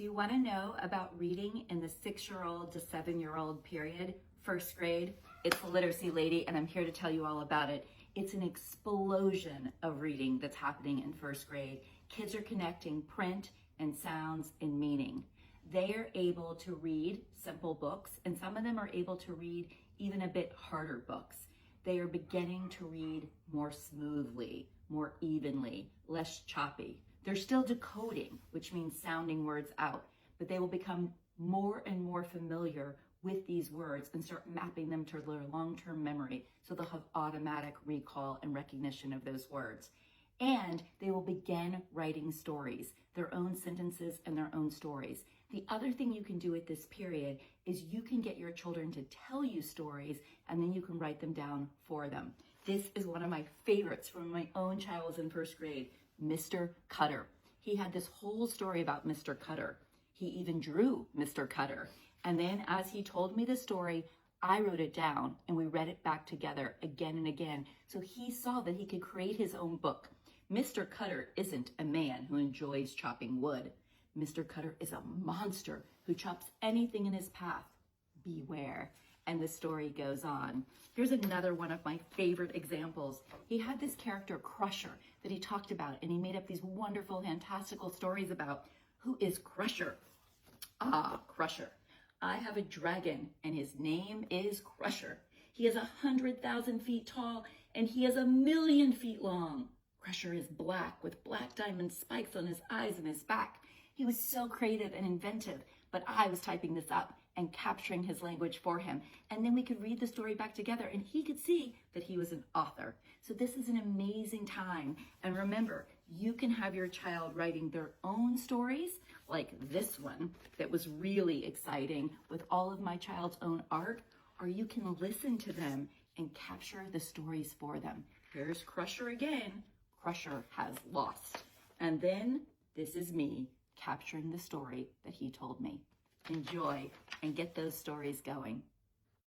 So you want to know about reading in the 6-year-old to 7-year-old period, first grade? It's the Literacy Lady, and I'm here to tell you all about it. It's an explosion of reading that's happening in first grade. Kids are connecting print and sounds and meaning. They are able to read simple books, and some of them are able to read even a bit harder books. They are beginning to read more smoothly, more evenly, less choppy. They're still decoding, which means sounding words out, but they will become more and more familiar with these words and start mapping them to their long-term memory, so they'll have automatic recall and recognition of those words. And they will begin writing stories, their own sentences and their own stories. The other thing you can do at this period is you can get your children to tell you stories, and then you can write them down for them. This is one of my favorites from my own child was in first grade, Mr. Cutter. He had this whole story about Mr. Cutter. He even drew Mr. Cutter. And then as he told me the story, I wrote it down and we read it back together again and again. So he saw that he could create his own book. Mr. Cutter isn't a man who enjoys chopping wood. Mr. Cutter is a monster who chops anything in his path. Beware. And the story goes on. Here's another one of my favorite examples. He had this character, Crusher, that he talked about, and he made up these wonderful, fantastical stories about. Who is Crusher? Ah, Crusher. I have a dragon, and his name is Crusher. He is 100,000 feet tall, and he is 1,000,000 feet long. Crusher is black, with black diamond spikes on his eyes and his back. He was so creative and inventive, but I was typing this up and capturing his language for him. And then we could read the story back together, and he could see that he was an author. So this is an amazing time. And remember, you can have your child writing their own stories, like this one that was really exciting with all of my child's own art, or you can listen to them and capture the stories for them. Here's Crusher again. Crusher has lost. And then this is me capturing the story that he told me. Enjoy and get those stories going.